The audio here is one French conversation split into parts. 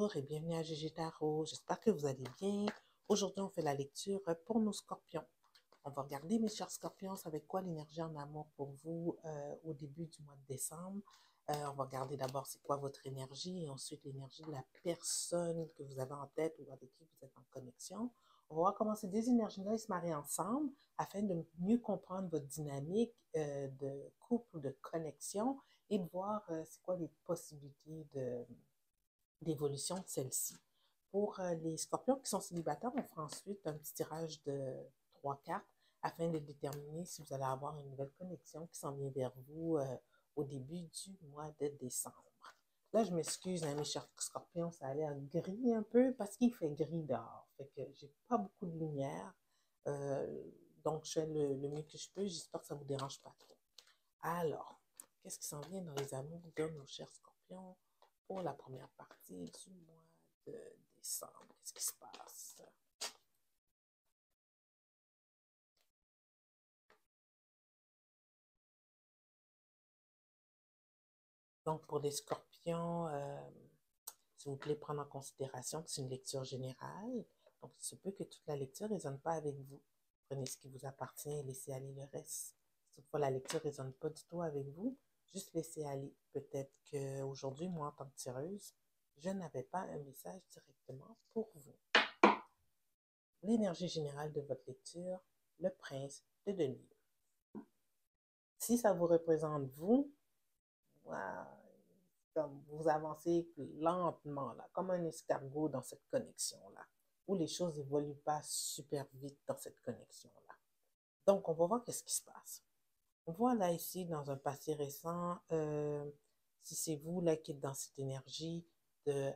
Bonjour et bienvenue à GG Tarot. J'espère que vous allez bien. Aujourd'hui, on fait la lecture pour nos scorpions. On va regarder, mes chers scorpions, avec quoi l'énergie en amour pour vous au début du mois de décembre. On va regarder d'abord c'est quoi votre énergie et ensuite l'énergie de la personne que vous avez en tête ou avec qui vous êtes en connexion. On va voir comment ces deux énergies-là se marient ensemble afin de mieux comprendre votre dynamique de couple ou de connexion et de voir c'est quoi les possibilités d'évolution de celle-ci. Pour les scorpions qui sont célibataires, on fera ensuite un petit tirage de 3 cartes afin de déterminer si vous allez avoir une nouvelle connexion qui s'en vient vers vous au début du mois de décembre. Là, je m'excuse, hein, mes chers scorpions, ça a l'air gris un peu parce qu'il fait gris dehors. Fait que j'ai pas beaucoup de lumière. Euh, donc, je fais le mieux que je peux. J'espère que ça ne vous dérange pas trop. Alors, qu'est-ce qui s'en vient dans les amours de nos chers scorpions pour la première partie du mois de décembre? Qu'est-ce qui se passe? Donc, pour les scorpions, s'il vous plaît, prendre en considération que c'est une lecture générale. Donc, il se peut que toute la lecture ne résonne pas avec vous. Prenez ce qui vous appartient et laissez aller le reste. Si toutefois la lecture ne résonne pas du tout avec vous, juste laissez aller. Peut-être qu'aujourd'hui, moi, en tant que tireuse, je n'avais pas un message directement pour vous. L'énergie générale de votre lecture, le prince de denier. Si ça vous représente vous, comme vous avancez lentement, là, comme un escargot dans cette connexion-là, où les choses n'évoluent pas super vite dans cette connexion-là. Donc, on va voir qu'est-ce qui se passe. On voit là ici, dans un passé récent, si c'est vous là qui êtes dans cette énergie de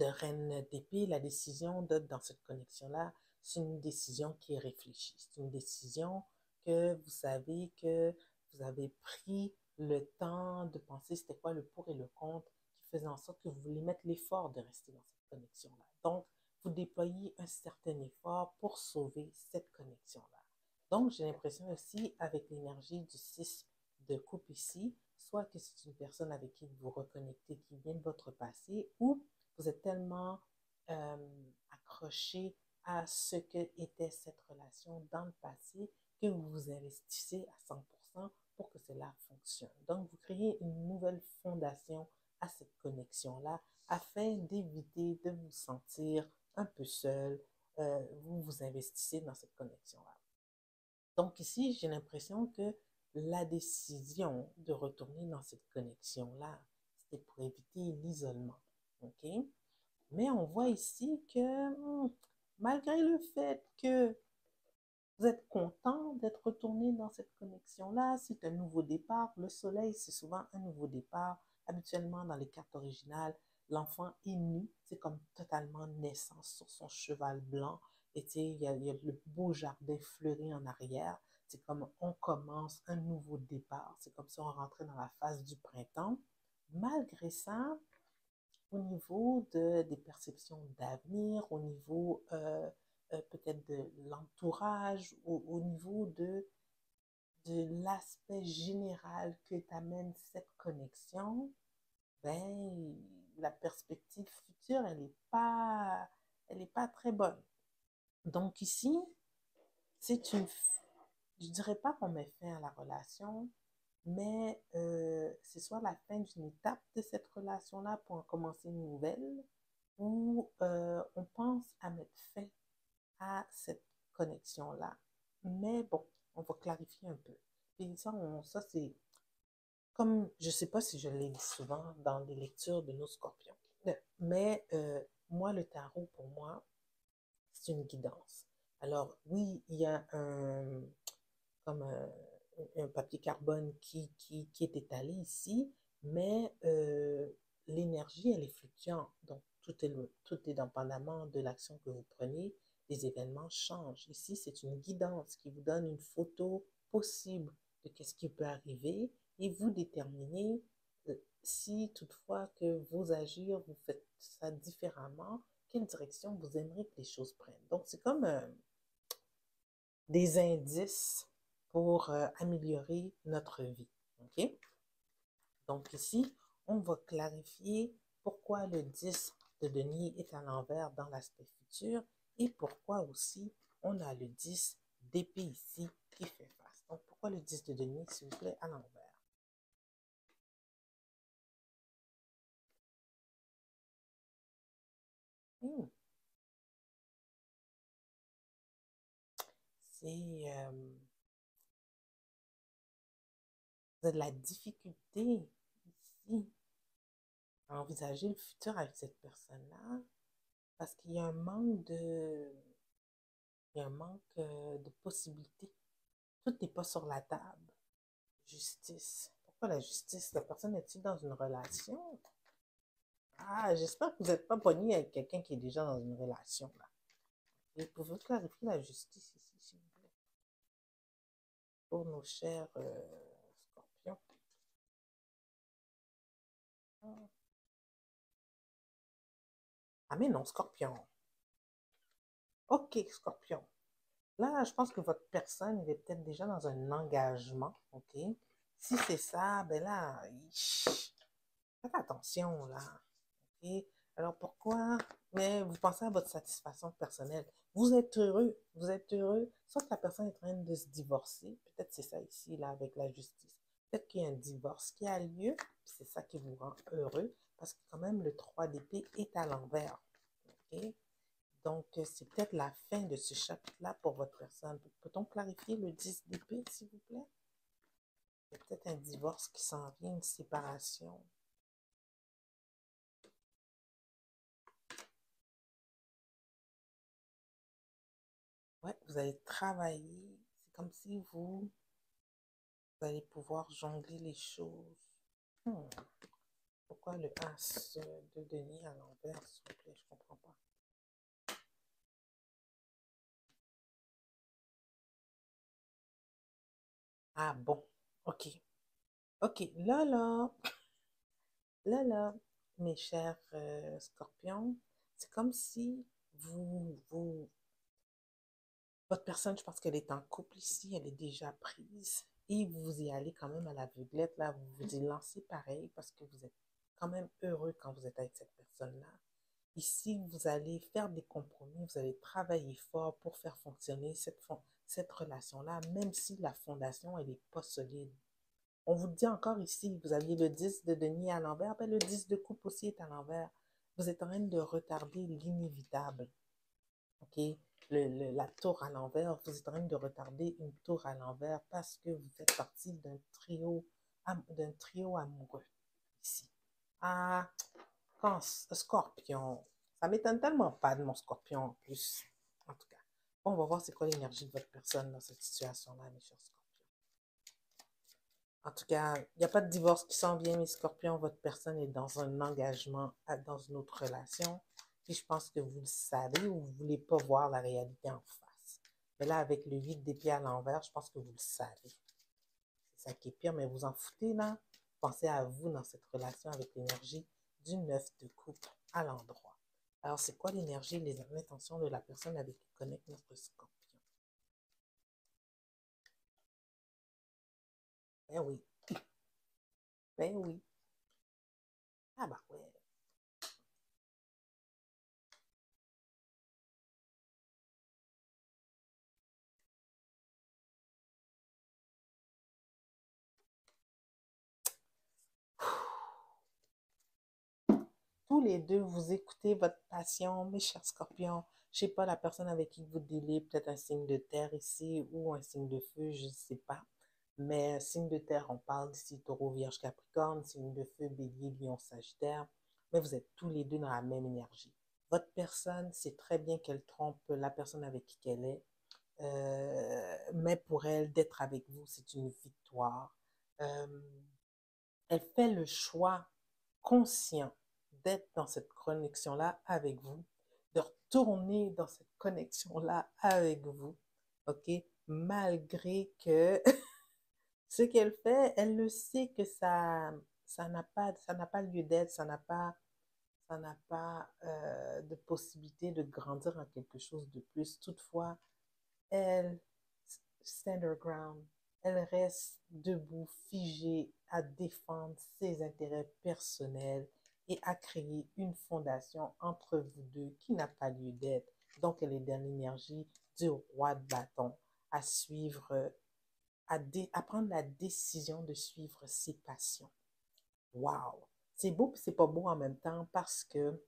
reine d'épée, la décision d'être dans cette connexion-là, c'est une décision qui est réfléchie. C'est une décision que vous savez que vous avez pris le temps de penser c'était quoi le pour et le contre qui faisait en sorte que vous voulez mettre l'effort de rester dans cette connexion-là. Donc, vous déployez un certain effort pour sauver cette connexion-là. Donc, j'ai l'impression aussi, avec l'énergie du 6 de coupe ici, soit que c'est une personne avec qui vous vous reconnectez qui vient de votre passé, ou vous êtes tellement accroché à ce que était cette relation dans le passé que vous vous investissez à 100% pour que cela fonctionne. Donc, vous créez une nouvelle fondation à cette connexion-là afin d'éviter de vous sentir un peu seul. Vous vous investissez dans cette connexion-là. Donc ici, j'ai l'impression que la décision de retourner dans cette connexion-là, c'était pour éviter l'isolement. OK? Mais on voit ici que malgré le fait que vous êtes content d'être retourné dans cette connexion-là, c'est un nouveau départ. Le soleil, c'est souvent un nouveau départ. Habituellement, dans les cartes originales, l'enfant est nu, c'est comme totalement naissance sur son cheval blanc. Et tu sais, il y a le beau jardin fleuri en arrière. C'est comme on commence un nouveau départ. C'est comme si on rentrait dans la phase du printemps. Malgré ça, au niveau des perceptions d'avenir, au niveau peut-être de l'entourage, au niveau de l'aspect général que t'amène cette connexion, ben, la perspective future, elle est pas très bonne. Donc ici, c'est une, je dirais pas qu'on met fin à la relation, mais c'est soit la fin d'une étape de cette relation-là pour en commencer une nouvelle, ou on pense à mettre fin à cette connexion-là. Mais bon, on va clarifier un peu. Puis ça c'est comme, je ne sais pas si je l'ai dit souvent dans les lectures de nos scorpions, mais moi, le tarot, pour moi, c'est une guidance. Alors, oui, il y a comme un papier carbone qui est étalé ici, mais l'énergie, elle est fluctuante. Donc, tout est dépendamment de l'action que vous prenez, les événements changent. Ici, c'est une guidance qui vous donne une photo possible de ce qui peut arriver et vous déterminez si toutefois que vous agir, vous faites ça différemment, quelle direction vous aimeriez que les choses prennent. Donc, c'est comme des indices pour améliorer notre vie. OK? Donc ici, on va clarifier pourquoi le 10 de denier est à l'envers dans l'aspect futur et pourquoi aussi on a le 10 d'épée ici qui fait face. Donc, pourquoi le 10 de denier, s'il vous plaît, à l'envers? Hmm. C'est vous avez de la difficulté ici à envisager le futur avec cette personne-là parce qu'il y a un manque il y a un manque de possibilités. Tout n'est pas sur la table. Justice. Pourquoi la justice? La personne est-il dans une relation? Ah, j'espère que vous n'êtes pas pogné avec quelqu'un qui est déjà dans une relation, là. Et pouvez-vous clarifier la justice ici, s'il vous plaît, pour nos chers scorpions? Ah, mais non, scorpion. Ok, scorpion. Là, je pense que votre personne, il est peut-être déjà dans un engagement, ok? Si c'est ça, ben là, faites attention, là. Ok? Alors pourquoi? Mais vous pensez à votre satisfaction personnelle. Vous êtes heureux, sauf que la personne est en train de se divorcer. Peut-être c'est ça ici, là, avec la justice. Peut-être qu'il y a un divorce qui a lieu, puis c'est ça qui vous rend heureux, parce que quand même, le 3 d'épée est à l'envers. Ok? Donc, c'est peut-être la fin de ce chapitre-là pour votre personne. Peut-on clarifier le 10 d'épée, s'il vous plaît? Il y a peut-être un divorce qui s'en vient, une séparation. Ouais, vous allez travailler. C'est comme si vous allez pouvoir jongler les choses. Hmm. Pourquoi le As de denier à l'envers, s'il vous plaît? Je comprends pas. Ah bon, ok. Ok, là, mes chers scorpions, c'est comme si vous, votre personne, je pense qu'elle est en couple ici, elle est déjà prise. Et vous y allez quand même à l'aveuglette, là, vous vous y lancez pareil parce que vous êtes quand même heureux quand vous êtes avec cette personne-là. Ici, vous allez faire des compromis, vous allez travailler fort pour faire fonctionner cette relation-là, même si la fondation, elle n'est pas solide. On vous dit encore ici, vous aviez le 10 de denier à l'envers, ben le 10 de coupe aussi est à l'envers. Vous êtes en train de retarder l'inévitable. OK? La tour à l'envers, vous êtes en train de retarder une tour à l'envers parce que vous faites partie d'un trio amoureux ici. Ah, scorpion, ça m'étonne tellement pas de mon scorpion en plus. En tout cas, bon, on va voir c'est quoi l'énergie de votre personne dans cette situation-là, mes chers scorpions. En tout cas, il n'y a pas de divorce qui s'en vient, mes scorpions. Votre personne est dans un engagement, dans une autre relation. Puis je pense que vous le savez ou vous ne voulez pas voir la réalité en face. Mais là, avec le 8 d'épée à l'envers, je pense que vous le savez. C'est ça qui est pire, mais vous en foutez là. Pensez à vous dans cette relation avec l'énergie du 9 de coupe à l'endroit. Alors, c'est quoi l'énergie, les intentions de la personne avec qui connecte notre scorpion? Ben oui, ben oui. Ah bah ouais. Tous les deux, vous écoutez votre passion, mes chers scorpions. Je ne sais pas la personne avec qui vous dealez, peut-être un signe de terre ici ou un signe de feu, je ne sais pas. Mais signe de terre, on parle d'ici taureau, vierge, capricorne, signe de feu, bélier, lion, sagittaire. Mais vous êtes tous les deux dans la même énergie. Votre personne, c'est très bien qu'elle trompe la personne avec qui elle est. Mais pour elle, d'être avec vous, c'est une victoire. Euh, Elle fait le choix conscient d'être dans cette connexion-là avec vous, de retourner dans cette connexion-là avec vous, OK? Malgré que ce qu'elle fait, elle le sait que ça n'a pas lieu d'être, ça n'a pas de possibilité de grandir en quelque chose de plus. Toutefois, elle stand her ground. Elle reste debout, figée, à défendre ses intérêts personnels et à créer une fondation entre vous deux qui n'a pas lieu d'être. Donc, elle est dans l'énergie du roi de bâton, à suivre, à prendre la décision de suivre ses passions. Wow! C'est beau, c'est pas beau en même temps parce que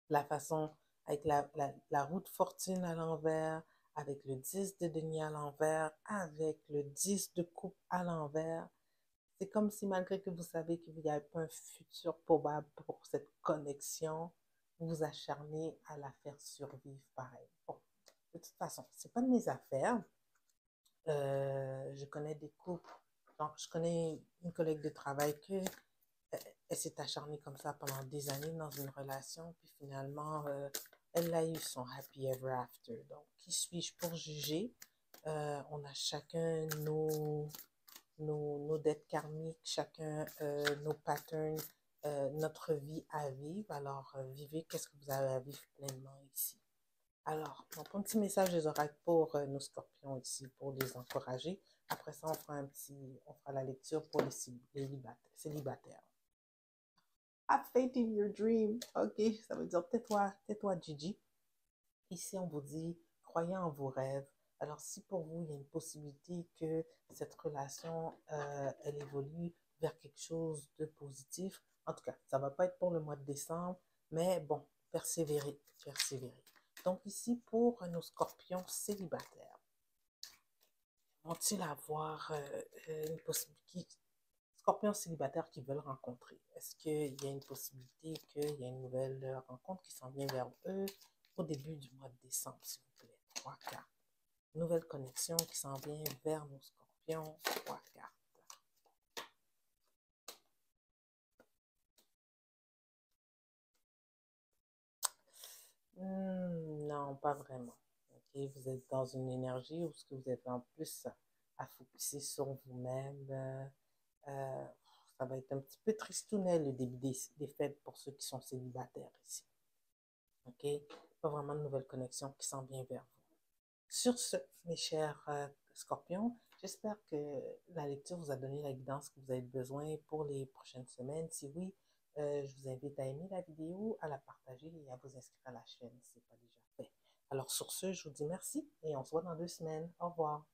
la façon, avec la roue de fortune à l'envers, avec le 10 de denier à l'envers, avec le 10 de coupe à l'envers, c'est comme si malgré que vous savez qu'il n'y a pas un futur probable pour cette connexion, vous vous acharnez à la faire survivre pareil. Bon, de toute façon, c'est pas de mes affaires. Je connais des couples, donc je connais une collègue de travail que elle s'est acharnée comme ça pendant des années dans une relation, puis finalement, elle a eu son happy ever after. Donc, qui suis-je pour juger? On a chacun nos dettes karmiques, chacun nos patterns, notre vie à vivre. Alors, vivez qu'est-ce que vous avez à vivre pleinement ici. Alors, donc, un petit message des oracles pour nos scorpions ici, pour les encourager. Après ça, on fera la lecture pour les célibataires. Have faith in your dream. OK, ça veut dire tais-toi, Gigi. Ici, on vous dit, croyez en vos rêves. Alors, si pour vous, il y a une possibilité que cette relation, elle évolue vers quelque chose de positif, en tout cas, ça ne va pas être pour le mois de décembre, mais bon, persévérez, persévérez. Donc, ici, pour nos scorpions célibataires, vont-ils avoir une possibilité, scorpions célibataires qui veulent rencontrer? Est-ce qu'il y a une possibilité qu'il y ait une nouvelle rencontre qui s'en vient vers eux au début du mois de décembre, s'il vous plaît? 3 cartes. Nouvelle connexion qui s'en vient vers nos scorpions. 3 cartes. Non, pas vraiment. Ok, vous êtes dans une énergie où ce que vous êtes en plus à focuser sur vous-même. Euh, Ça va être un petit peu tristounet le début des fêtes pour ceux qui sont célibataires ici. OK? Pas vraiment de nouvelle connexion qui s'en vient vers vous. Sur ce, mes chers scorpions, j'espère que la lecture vous a donné la guidance que vous avez besoin pour les prochaines semaines. Si oui, je vous invite à aimer la vidéo, à la partager et à vous inscrire à la chaîne si ce n'est pas déjà fait. Alors sur ce, je vous dis merci et on se voit dans 2 semaines. Au revoir.